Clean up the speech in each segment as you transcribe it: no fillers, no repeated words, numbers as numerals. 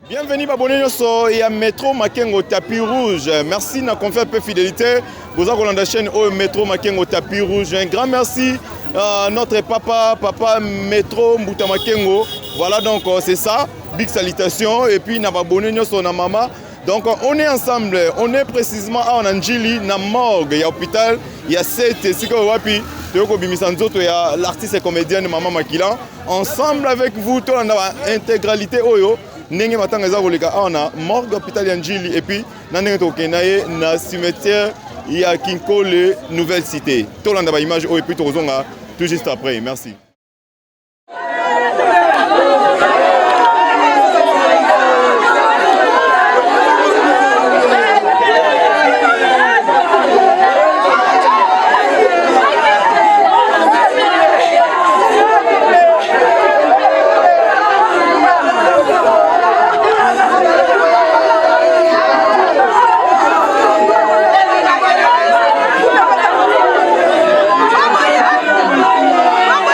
Bienvenue abonnés à Métro Makengo Tapis Rouge. Merci de confier un peu fidélité. Vous avez la chaîne Métro Makengo Tapis Rouge. Un grand merci à notre papa Métro Mbuta Makengo. Voilà, donc c'est ça. Big salutations. Et puis, nous avons abonné à maman. Donc on est ensemble, on est précisément à Anjili, na morgue, il y a hôpital, il y a 7, il y a l'artiste et comédienne Maman Makila. Ensemble avec vous, tout on a intégralité oyo. Nenge matanga za koleka ana morgue hôpital Anjili et puis nandenge tokenaye na cimetière il y a Kinkole Nouvelle Cité. Tout on a image et puis tozonga tout juste après. Merci.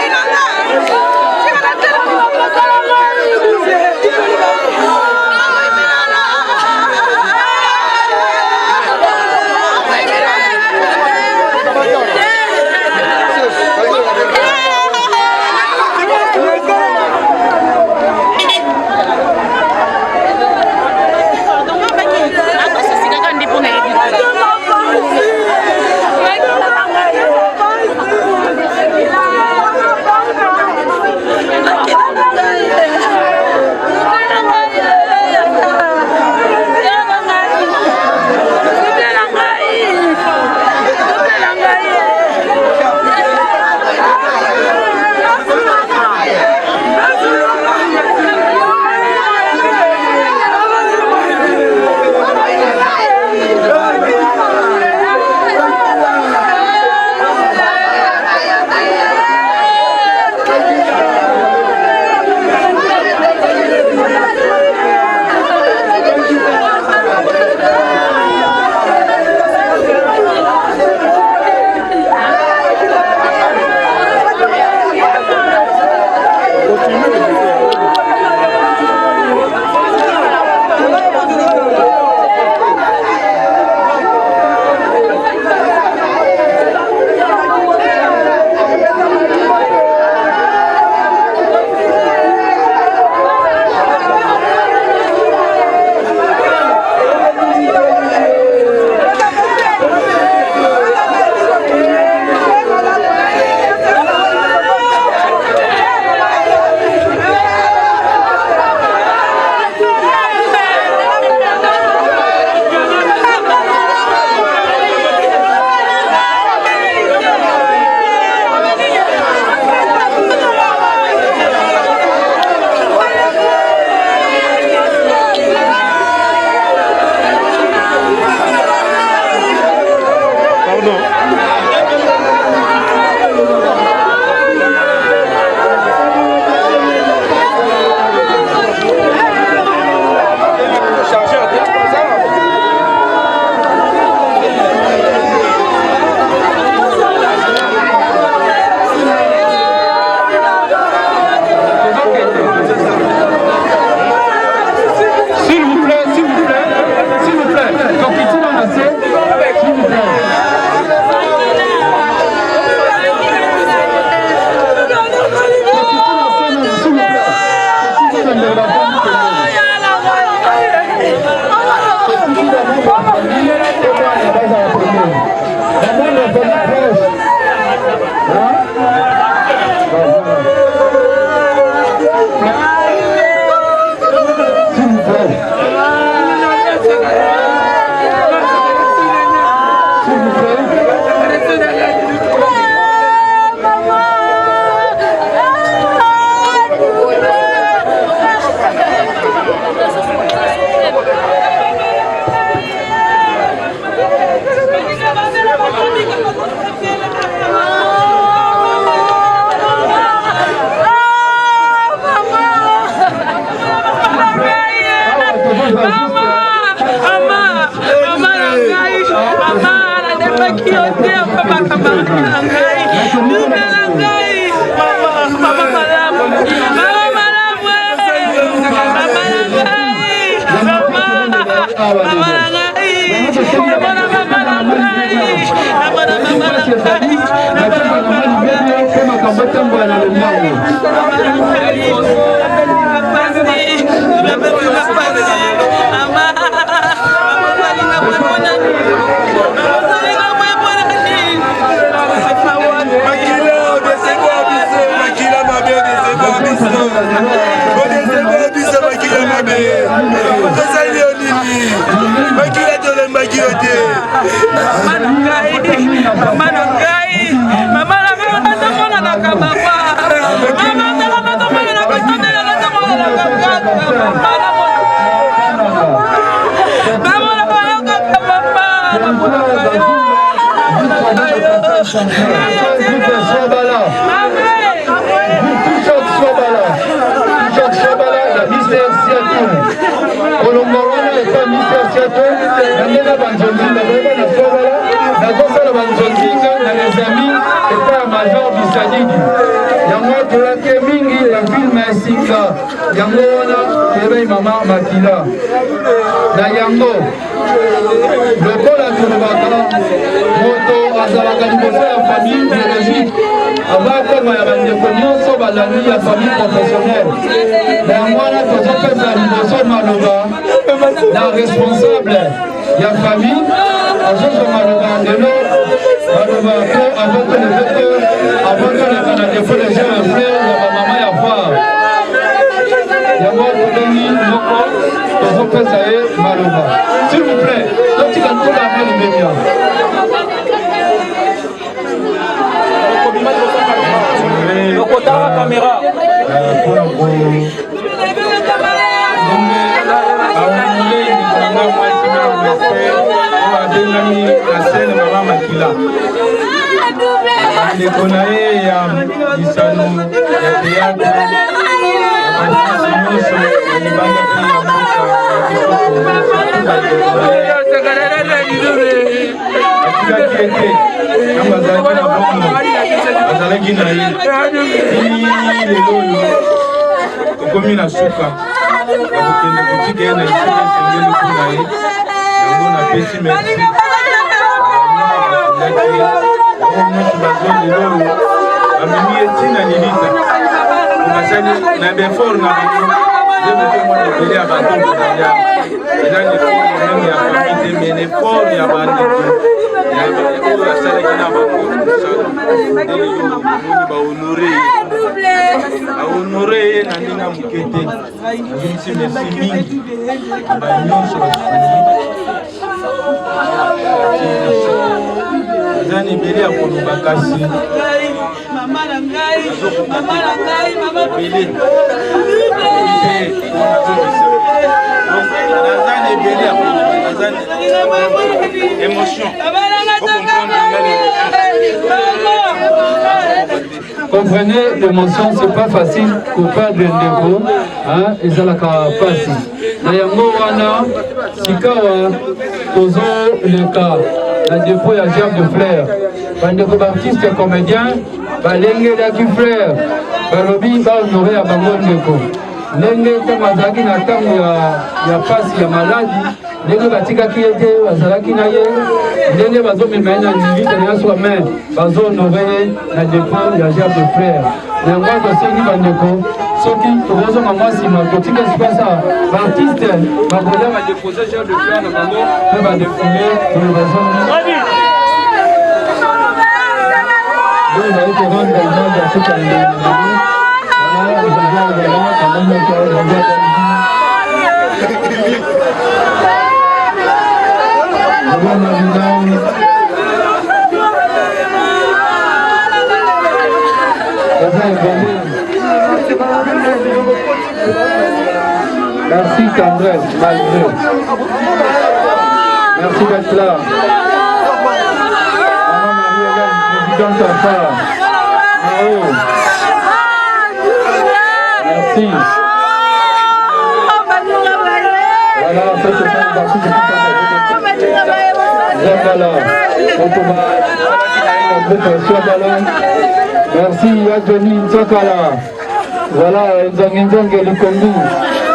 Mama Maman Makila na yango lokola tulobaka moto azalaka liboso ya famille biologique avakoma ya bandeko nyonso balandi ya famille professionnelle na yango wana tozopesa liboso maloba na responsable ya famille azozwa maloba lelo maloba po avant toleka na dépôt de jeu ya frère ya bamama ya far yango tobengi moko tozopesa ye maloba s'il vous plaît totika ntola malimemia okotaka kamera abengami asene mama makila ndeko na ye ya lisano ya teyatre nyonso alibandaki ya mboka atikaki ete ntango azalaki na bongo azalaki na ye lelo oyo tokomi na suka ya kokende kotika ye na esika esengeli kuna ye yango napesi merci nyonso bazwa lelo oyo bamemi ye ntina lilita basali na befort na bango nde mwana ebele ya bato kozala eza lefort meme ya famille te mais lefort ya bandeko oyo asalaki na bango mosala nde lelo omoni bahonore ye bahonore ye na ndenge moke te azongisi merci mingi banyonso basuni eza na ebele ya koloba kasi comprenez, l'émotion c'est pas facile pour perdre un défaut, hein, et ça la capacité. Na yango wana sikawa tozo le cas la dépôt ya gerbe de fleurs. Bandeko baptiste comédien balengelaki frère balobi bahonoré ya bango ndeko ndenge ntango azalaki na ntango ya pasi ya maladi ndenge batikaki ye te bazalaki na ye ndenge bazomema ye na livite nyonso me bazohonore ye na dépôt ya gerbe de frère na yango tosengi bandeko soki tokozonga mwa nsima totika esipasa baartiste bakolia badepose gerbe de fleur na bango mpe badefile oyo bazongi vous allez te rendre dans le tout à l'heure. Voilà, vous allez également quand même merci Candrel, malgré. Merci d'être là. Présidente Afar. Bravo. Merci. Voilà, ça c'est une partie de merci Yadjoni Ntsakala. Voilà, Nzanginzange Lukondu.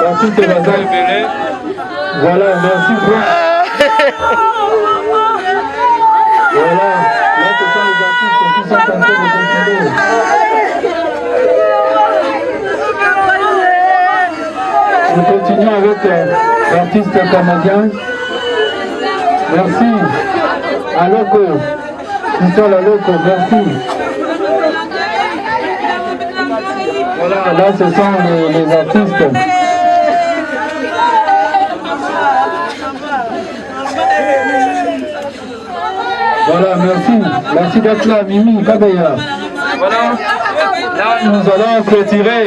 Merci de Baza Ebele. Voilà, merci beaucoup. Voilà, là ce sont les artistes qui sont en train de continuer. Nous continuons avec l'artiste comédien. Merci. Aloko. Christophe Aloko, merci. Voilà, là ce sont les artistes. Voilà, merci. Merci d'être là, Mimi Kabeya. Voilà, là nous allons clôturer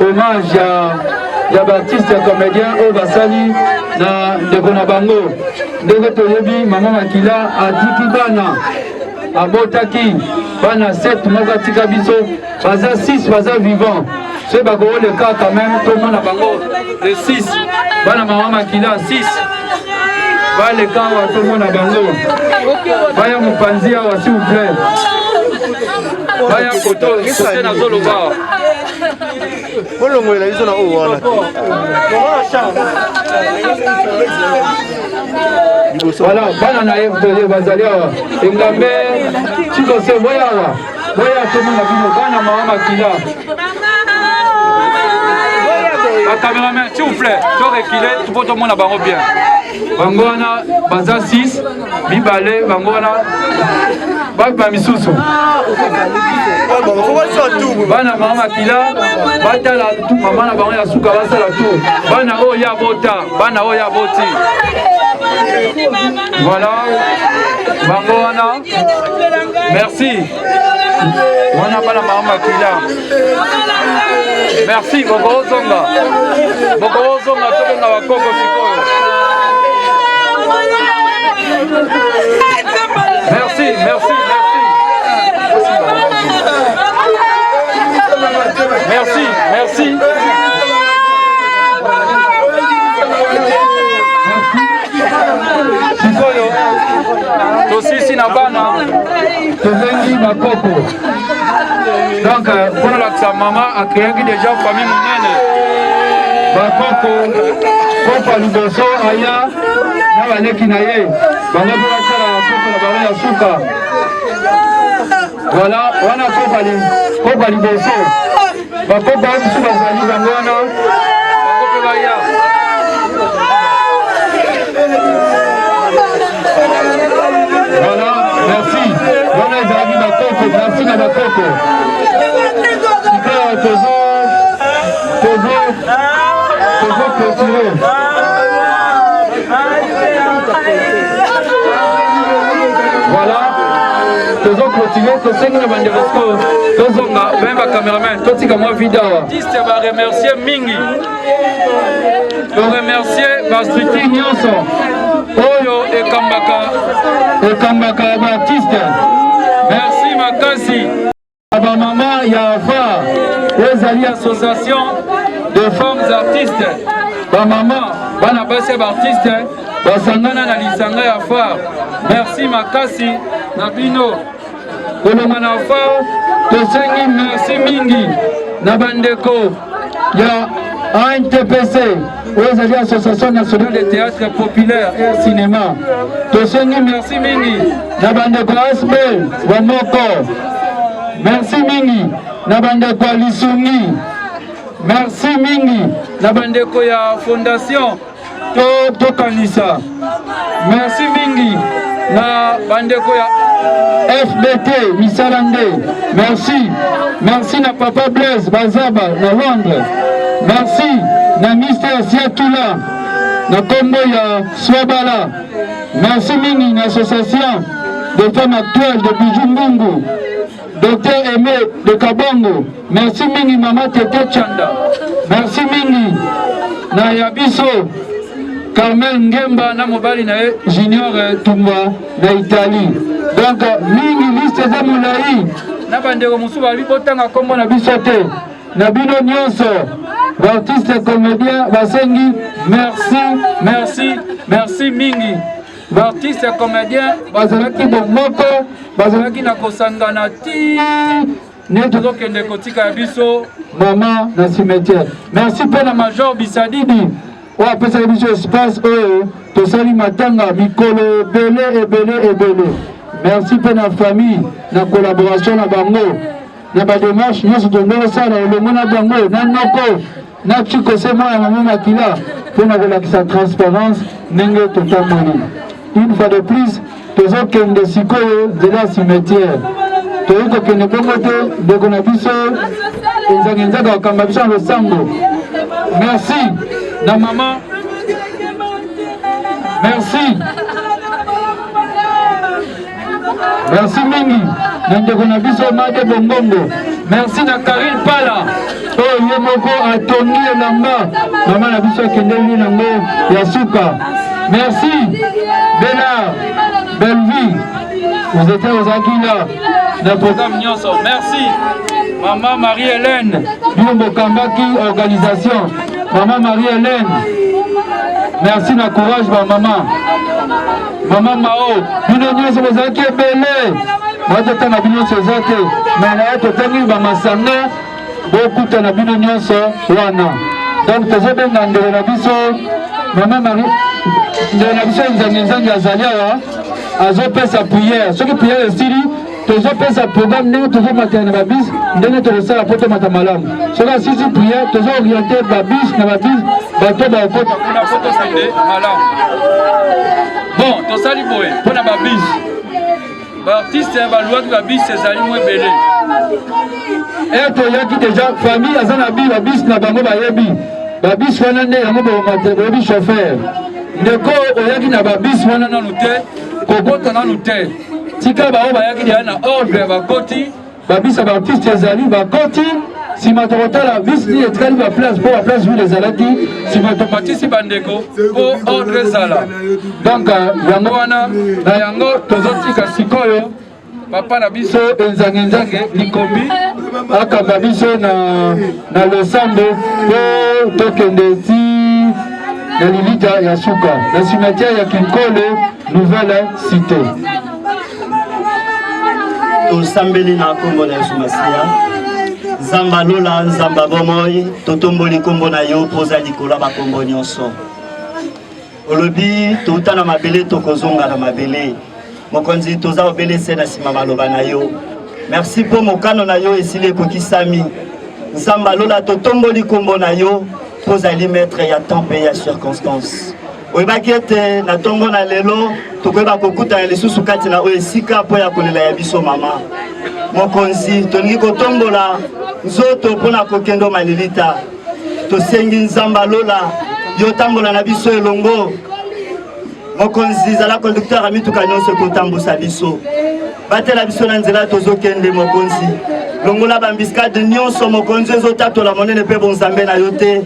hommage à Baptiste comédien au Basali na Ndekona Bango. Ndeko Toyebi, Maman Makila, Adiki Bana, Abotaki, Bana 7, Mokatika Biso, Baza 6, Baza vivant. C'est Bago le cas quand même, tout le monde a Bango, le 6, Bana Maman Makila 6. Va les cas, tout le monde a Bango. Vaya Mupanzia, s'il vous plaît. Vaya Koto, c'est na Zolo Bar. Voilà, bana na yebdo bazali awa. Engambe chiko se boya awa. Boya tout le monde a vu bana Maman Makila. La caméraman, s'il vous plaît, tu reculer, tout le monde a bango bien. Bangwana, Baza 6, Bibale, Bangwana, Bagba Misusu. Bana Maman Makila, Bata la tout, Maman la Bango Yasuka, Basa la tout. Bana Oya Bota, Bana Oya Boti. Voilà, Bangwana, merci. Wana Bana Maman Makila. Merci, Boko Zonga. Boko Zonga, tout le monde a Koko Sikoyo. Merci, merci, merci. Merci, merci. Sikoyo, tosisi na bana, tozengi bakoko. Donc, pour la maman a créé déjà famille monene. Bakoko, Kopa Luboso, Aya, Nabaneki Naye, Banabula Sala, Kopa la Suka. Voilà, on a Kopa Luboso. Bakopa Suka Zali Bangwana, Bakopa Baya. Voilà, merci. Voilà, Zali Bakoko, merci à Bakoko. Voilà, toujours continuer, que c'est une bande de resco, toujours même un caméraman, tout ce que moi vidéo. Artiste va remercier Mingi, va remercier Bastriti Nyonso, Oyo et Kambaka Baptiste. Merci Makasi. Ma maman Yafa, les alliés association de femmes artistes. Ma maman, bana basi artiste, basangana na lisanga ya phare. Merci Makasi Nabino. Kolonga na phare, tosengi merci mingi na bandeko ya ANTPC, les alliés association nationale de théâtre populaire et cinéma. Tosengi merci mingi na bandeko ASBEL Wamoko. Merci mingi na bandeko ya Lisungi. Merci mingi na bandeko ya fondation Tokanisa. Merci mingi na bandeko ya FBT Misalande. Merci na Papa Blaise Bazaba na Londres. Merci na Mr. Siakila na Kombo ya Swabala. Merci mingi na association de femmes actuelles de Bujumbungu. Docteur Aimé de Kabongo, merci mingi Mama Tete Chanda, merci mingi na Yabiso, Carmel Ngemba na mobali na Junior Tumba na Italie. Donc mingi liste za mulai na bandeko musuba bibotanga kombo na bisote na bino nyonso artiste comédien basengi merci mingi. L'artiste comédien, bazalaki bomoko, bazalaki na kosangana ti ne tozokende kotika biso mama na cimetière. Merci pour la major Bisadidi oyo apesaka biso espace oyo tosali matanga mikolo ebele. Merci mpe na famille na collaboration na bango na badémarche nyonso tondosala elongo na bango na noko na chikose mwana mama makila mpo na kolakisa transparence ndenge totamboli. Une fois de plus tozokende sikoyo nzela ya cimetière toyei kokende bongo te ndeko na biso enzangi bakamba biso na losambo. Merci na mama, merci mingi na ndeko na biso Made Bongongo. Merci na Karine Pala oyo ye moko atongi elamba mama na biso akendeli nango ya suka. Merci Bernard Belleville, vous étiez aux Aguila dans le programme Nyonso. Merci maman Marie-Hélène Biombo Kambaki organisation. Maman Marie-Hélène, merci na courage ba maman. Maman Mao, bino nyonso bozalaki ebele batota na bino nyonso eza te mais na ye totangi bamasanga bokuta na bino nyonso wana. Donc tozobenga ndeko na biso mama Marie, ndeko na biso nzangi azali awa azopesa prière. Soki prière esili tozopesa programme ndenge tozomatela na babis ndenge tokosala mpo tomata malamu. Soki asisi prière tozooriente babis na babis bato bakota kuna mpo tokende malamu. Bon, tosali boye mpo na babis baartiste baluaki babis ezali mo ebele e toyaki deja famille aza na bi babis na bango bayebi babis wana nde yango boyebi chauffeur ndeko oyaki na babis wana nanu te kobota nanu te tika bao bayaki deya na ordre ya bakoti babis ya baartiste ezali bakoti sima tokotala bisi ni etikali baplace mpo baplace vile ezalaki sima tomatisi bandeko mpo ordre ezala. Donc yango wana na yango tozotika sikoyo papa na biso enzange likombi akamba biso na losambo mpo tokende ti na lilita ya suka na cimetière ya Kinkole nouvelle cité. Tosambeli na kombo na Yesu Masiya Nzamba lola nzamba bomoi totomboli kombo na yo poza likola bakombo nyonso olobi touta na mabele tokozonga na mabele mokonzi toza obele se na sima maloba na yo. Merci po mokano na yo esili ekokisami nzamba lola totomboli kombo na yo poza li maître ya temps pe ya circonstance oyebaki ete na ntongo na lelo tokoyeba kokutana lisusu kati na oyo esika mpo ya kolela ya biso mama mokonzi tolingi kotombola nzoto mpona kokendo malilita tosengi nzamba lola yo tambola na biso elongo mokonzi zala conducteur amituka nyonso kotambusa biso batela biso na nzela tozokende mokonzi longola bambiskade nyonso mokonzi ezotatola monene mpe bonzambe na yo te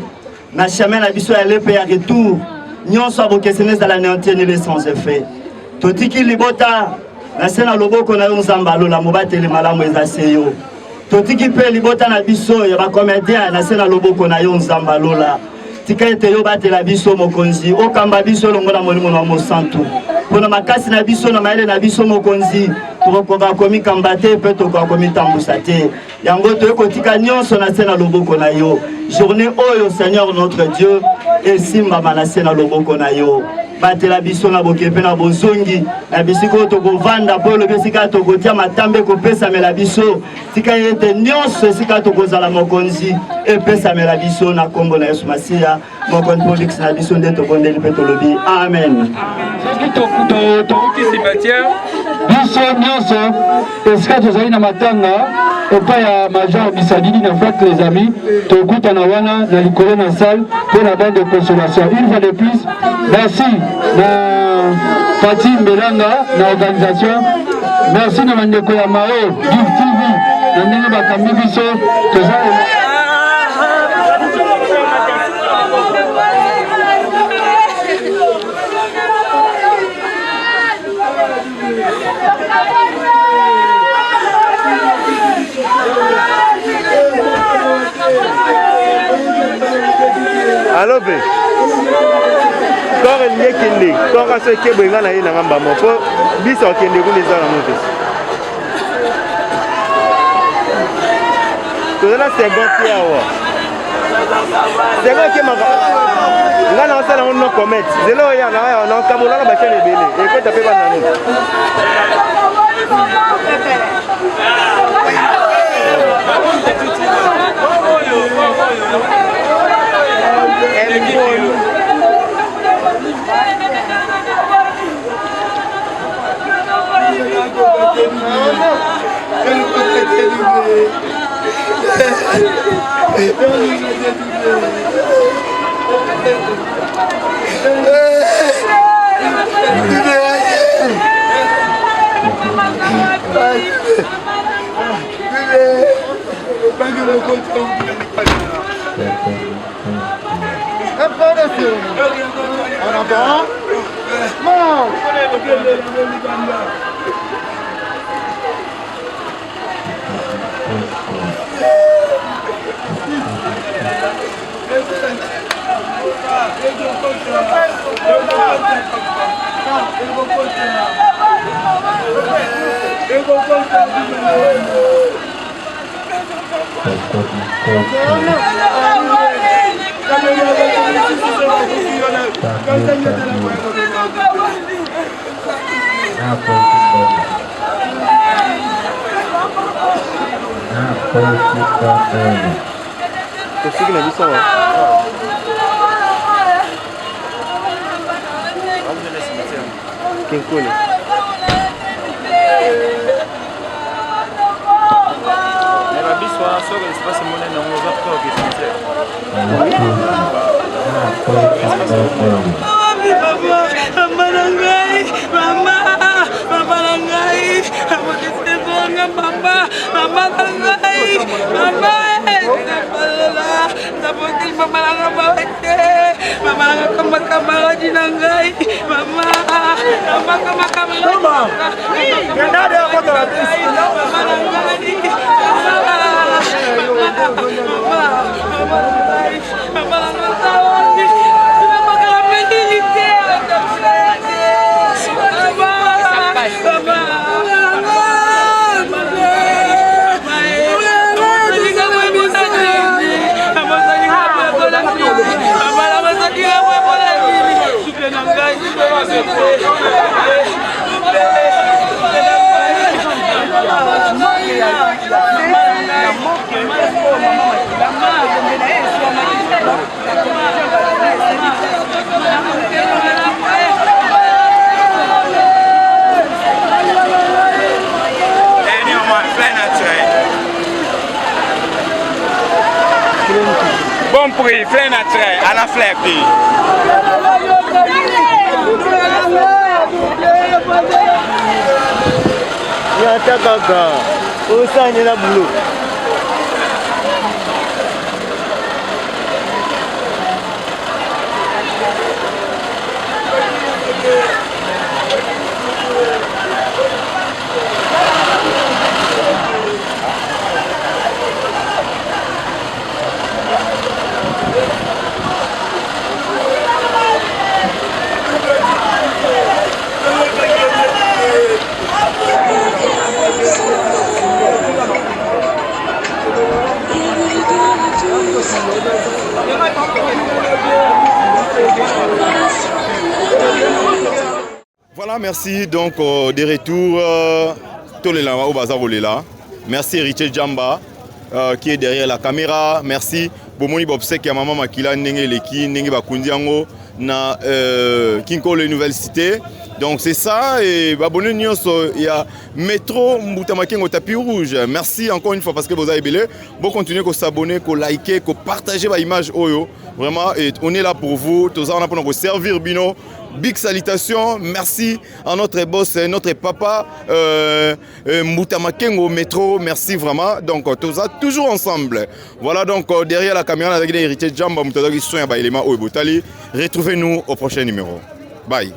na chemin na biso ya lepe ya retour nyonso abokeseni ezala neantienile sans effet totiki libota na se na loboko na yo nzamba lola mobateli malamu eza se yo totiki mpe libota na biso ya bacomédien na se na loboko na yo nzamba lola tika ete yo batela biso mokonzi okamba biso elongo na molimo na mosantu mpona makasi na biso na mayele na biso mokonzi tokokoka komikamba te mpe tokoka komitambusa te yango toye kotika nyonso na se na loboko na yo journée oyo Seigneur notre Dieu esimbama na se na loboko na yo batela biso na bokepe na bozongi na bisika oyo tokovanda mpo elobi esika tokotia matambe kopesamela biso tika ete nyonso esika tokozala mokonzi epesamela biso na kombo na Yesu Masiya mokonzi mpo liksi na biso nde tokondeli mpe tolobi amen. soki tokuti cimetière biso nyonso esika tozali na matanga epai ya major bisadidi na fête les amis tokutana wana na likolo na salle mpo na bande de consolation. Une fois de plus merci na Fati Mbelanga na organisation, merci na bandeko ya Mao Give TV na ndenge bakambi biso tozali Allo be kore liye kende kore so ke benga na ye na ngamba mo po biso kende ku leza na moto to la seconde awa Zelo ke maka. Nga na sala on no comment. Zelo ya na kabola ba chaîne ebele. E ko taper ba nanu. Consegui na missão. Quem colhe? Bon prix, plein naturel, à la flèche. Nyata kaka, usanye na blue. Voilà, merci. Donc, des retours, Tolela au Bazar Olela. Merci Richard Jamba qui est derrière la caméra. Merci Bomoni Bobsek et Maman Makila Nenge Leki, Nenge Bakundiango, na Kinko les Nouvelles Cités. Donc c'est ça, et abonnez nous il y a Métro Moutamaken au tapis rouge. Merci encore une fois parce que vous avez belé. Bon continuez à s'abonner, à liker, à partager ma image Oyo. Vraiment, et on est là pour vous. Tous on a pour nous servir Bino. Big salutations, merci à notre boss, notre papa Moutamaken au métro, merci vraiment. Donc tout ça toujours ensemble. Voilà donc derrière la caméra avec l'héritier Jamba Moutamaken qui sont à élément au Botali. Retrouvez-nous au prochain numéro. Bye.